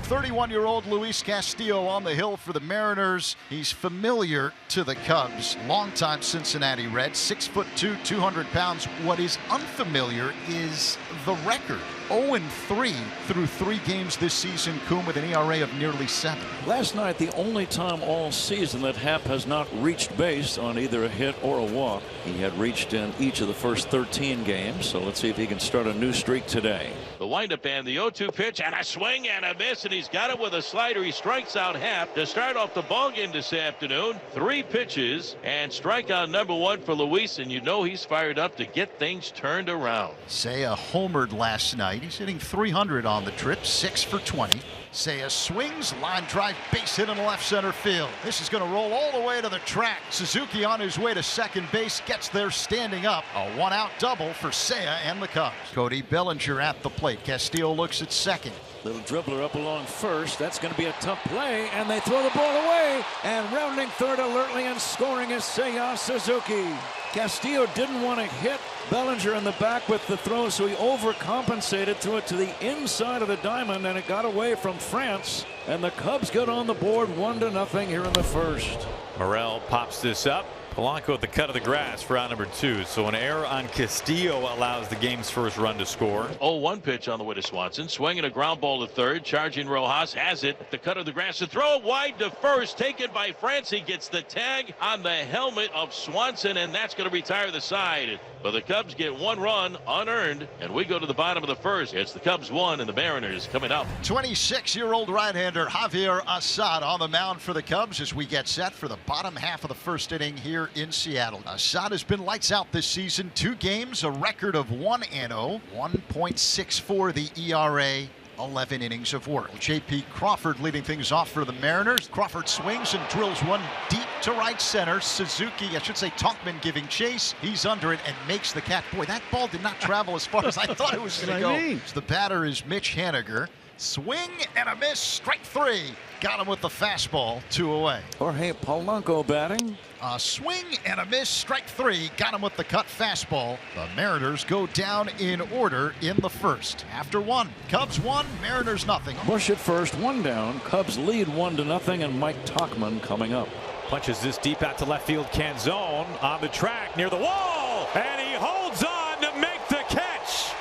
31-year-old Luis Castillo on the hill for the Mariners. He's familiar to the Cubs. Longtime Cincinnati Red, 6'2", 200 pounds. What is unfamiliar is the record. 0-3 through 3 games this season, Coom, with an ERA of nearly 7. Last night, the only time all season that Happ has not reached base on either a hit or a walk. He had reached in each of the first 13 games, so let's see if he can start a new streak today. The windup and the 0-2 pitch and a swing and a miss, and he's got it with a slider. He strikes out Happ to start off the ball game this afternoon. 3 pitches and strikeout number 1 for Luis, and you know he's fired up to get things turned around. Seiya homered last night. He's hitting 300 on the trip, 6 for 20. Seiya swings, line drive, base hit in left center field. This is going to roll all the way to the track. Suzuki on his way to second base gets there standing up. A 1-out double for Seiya and the Cubs. Cody Bellinger at the plate. Castillo looks at second. Little dribbler up along first. That's going to be a tough play, and they throw the ball away. And rounding third alertly and scoring is Seiya Suzuki. Castillo didn't want to hit Bellinger in the back with the throw, so he overcompensated, threw it to the inside of the diamond, and it got away from France. And the Cubs get on the board 1-0 here in the first. Morel pops this up. Polanco at the cut of the grass for out number 2. So an error on Castillo allows the game's first run to score. 0-1 pitch on the way to Swanson. Swinging a ground ball to third. Charging Rojas has it. The cut of the grass to throw it wide to first. Taken by France. He gets the tag on the helmet of Swanson, and that's going to retire the side. But the Cubs get 1 run unearned, and we go to the bottom of the first. It's the Cubs 1 and the Mariners coming up. 26-year-old right-hander Javier Assad on the mound for the Cubs as we get set for the bottom half of the first inning here in Seattle. Assad has been lights out this season. 2 games, a record of 1-0, 1.64 the ERA. 11 innings of work. J.P. Crawford leading things off for the Mariners. Crawford swings and drills one deep to right center. Suzuki, I should say Talkman, giving chase. He's under it and makes the catch. Boy, that ball did not travel as far as I thought it was going to go. The batter is Mitch Haniger. Swing and a miss. Strike 3. Got him with the fastball. 2 away. Jorge Polanco batting. A swing and a miss. Strike 3. Got him with the cut fastball. The Mariners go down in order in the first. After 1, Cubs 1, Mariners nothing. Busch at first, 1 down. Cubs lead 1-0, and Mike Talkman coming up. Punches this deep out to left field. Canzone on the track near the wall, and he holds on to make the catch.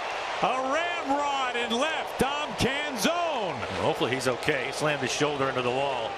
A ramrod in left. Dom Canzone. Hopefully he's okay. He slammed his shoulder into the wall.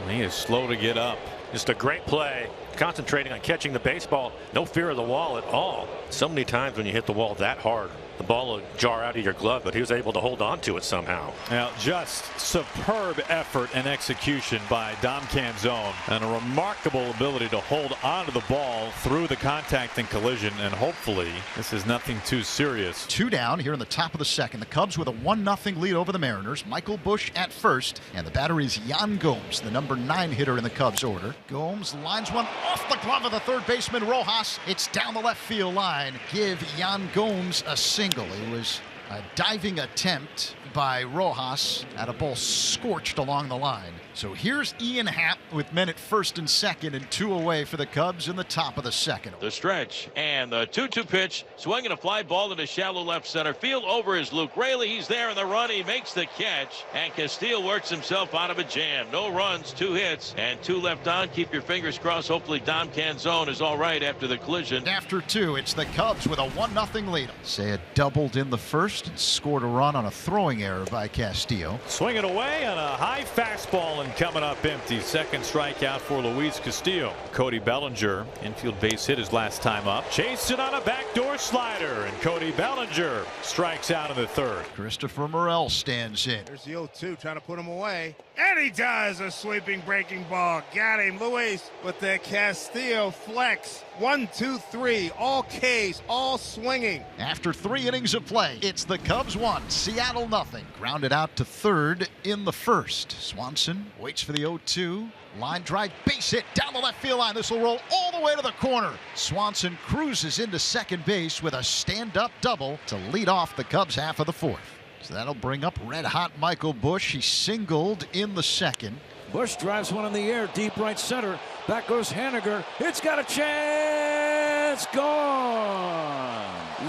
He is slow to get up. Just a great play. Concentrating on catching the baseball. No fear of the wall at all. So many times when you hit the wall that hard, the ball will jar out of your glove, but he was able to hold on to it somehow. Now, just superb effort and execution by Dom Canzone, and a remarkable ability to hold onto the ball through the contact and collision, and hopefully this is nothing too serious. 2 down here in the top of the second. The Cubs with a 1-0 lead over the Mariners. Michael Busch at first, and the batter is Yan Gomes, the number 9 hitter in the Cubs order. Gomes lines one off the glove of the third baseman Rojas. It's down the left field line. Give Yan Gomes a single. It was a diving attempt by Rojas at a ball scorched along the line. So here's Ian Happ with men at first and second, and 2 away for the Cubs in the top of the second. The stretch and the 2-2 pitch, swinging a fly ball into shallow left center field. Over is Luke Raley. He's there in the run. He makes the catch, and Castillo works himself out of a jam. No runs, 2 hits, and 2 left on. Keep your fingers crossed. Hopefully Dom Canzone is all right after the collision. After 2, it's the Cubs with a 1-0 lead. Seiya doubled in the first and scored a run on a throwing error by Castillo. Swinging away on a high fastball and coming up empty. Second strikeout for Luis Castillo. Cody Bellinger, infield base hit his last time up. Chasing on a backdoor slider, and Cody Bellinger strikes out in the third. Christopher Morel stands in. There's the 0-2 trying to put him away. And he does. A sweeping breaking ball. Got him. Luis with the Castillo flex. 1, 2, 3. All Ks. All swinging. After 3 innings of play, it's the Cubs 1, Seattle nothing. Grounded out to third in the first. Swanson waits for the 0-2. Line drive, base hit down the left field line. This will roll all the way to the corner. Swanson cruises into second base with a stand-up double to lead off the Cubs half of the fourth. So that'll bring up red-hot Michael Busch. He singled in the second. Busch drives one in the air, deep right center. Back goes Haniger. It's got a chance. Gone.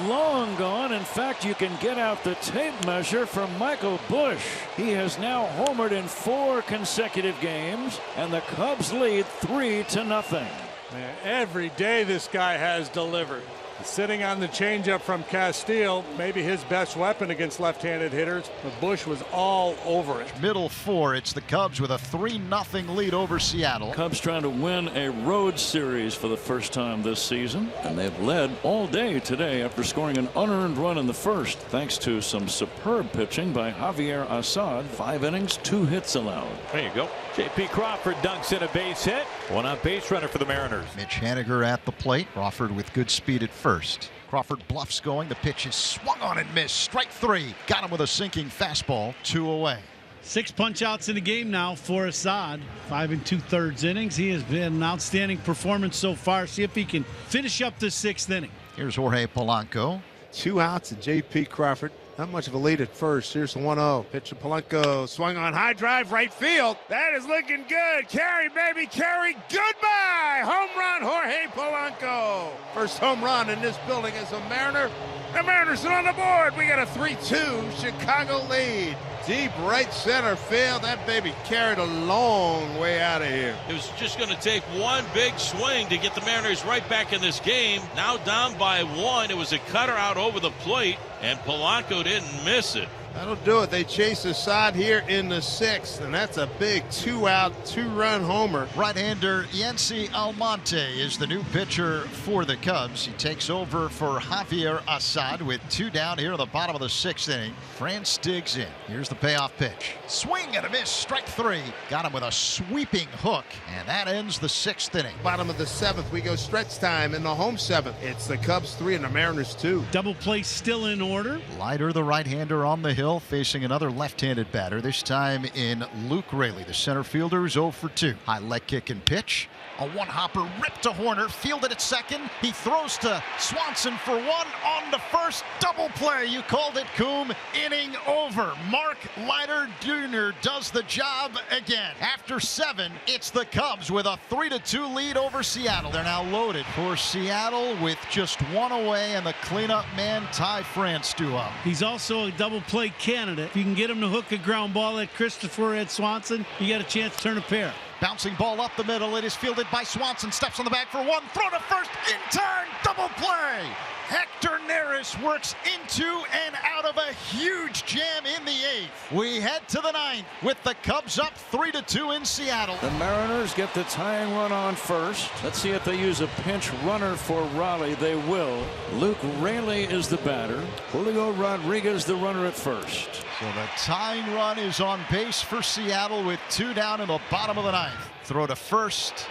long gone. In fact, you can get out the tape measure from Michael Busch. He has now homered in 4 consecutive games, and the Cubs lead 3-0. Man, every day this guy has delivered. Sitting on the changeup from Castillo, maybe his best weapon against left-handed hitters, but Busch was all over it. Middle 4, it's the Cubs with a 3-0 lead over Seattle. Cubs trying to win a road series for the first time this season, and they've led all day today after scoring an unearned run in the first, thanks to some superb pitching by Javier Assad. 5 innings, 2 hits allowed. There you go. J.P. Crawford dunks in a base hit. One on base runner for the Mariners. Mitch Haniger at the plate. Crawford with good speed at first. Crawford bluffs going. The pitch is swung on and missed. Strike 3. Got him with a sinking fastball. 2 away. 6 punch-outs in the game now for Assad. 5 2/3 innings. He has been an outstanding performance so far. See if he can finish up the 6th inning. Here's Jorge Polanco. 2 outs and J.P. Crawford. Not much of a lead at first. Here's the 1-0. Pitch to Polanco. Swung on high drive right field. That is looking good. Carry, baby, carry. Goodbye. Home run, Jorge Polanco. First home run in this building as a Mariner. The Mariners are on the board. We got a 3-2 Chicago lead. Deep right center field. That baby carried a long way out of here. It was just going to take one big swing to get the Mariners right back in this game. Now down by 1. It was a cutter out over the plate, and Polanco didn't miss it. That'll do it. They chase Assad here in the 6th, and that's a big 2-out, 2-run homer. Right-hander Yency Almonte is the new pitcher for the Cubs. He takes over for Javier Assad with 2 down here in the bottom of the 6th inning. France digs in. Here's the payoff pitch. Swing and a miss. Strike 3. Got him with a sweeping hook, and that ends the 6th inning. Bottom of the 7th, we go stretch time in the home 7th. It's the Cubs 3 and the Mariners 2. Double play still in order. Leiter, the right-hander on the hill, facing another left-handed batter, this time in Luke Raley. The center fielder is 0 for 2. High leg kick and pitch. A one-hopper ripped to Horner, fielded at second. He throws to Swanson for 1 on the first. Double play. You called it, Coom. Inning over. Mark Leiter Jr. does the job again. After 7, it's the Cubs with a 3-2 lead over Seattle. They're now loaded for Seattle with just 1 away and the cleanup man Ty France duo. He's also a double play candidate. If you can get him to hook a ground ball at Christopher at Swanson, you got a chance to turn a pair. Bouncing ball up the middle. It is fielded by Swanson. Steps on the bag for 1. Throw to first. In time. Double play. Hector Neris works into and out of a huge jam in the 8th. We head to the 9th with the Cubs up 3-2 in Seattle. The Mariners get the tying run on first. Let's see if they use a pinch runner for Raleigh. They will. Luke Raley is the batter. Julio Rodriguez the runner at first. So the tying run is on base for Seattle with 2 down in the bottom of the 9th. Throw to first.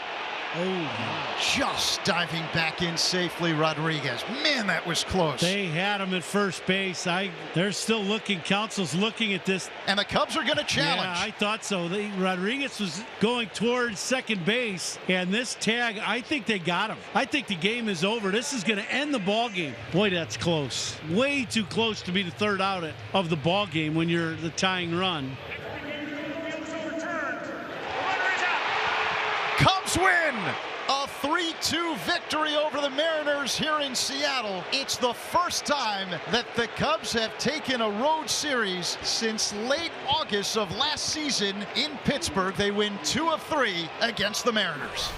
Oh, just diving back in safely, Rodriguez. Man, that was close. They had him at first base. They're still looking. Council's looking at this. And the Cubs are going to challenge. Yeah, I thought so. Rodriguez was going towards second base, and this tag, I think they got him. I think the game is over. This is going to end the ball game. Boy, that's close. Way too close to be the 3rd out of the ball game when you're the tying run. Cubs win! A 3-2 victory over the Mariners here in Seattle. It's the first time that the Cubs have taken a road series since late August of last season in Pittsburgh. They win 2 of 3 against the Mariners.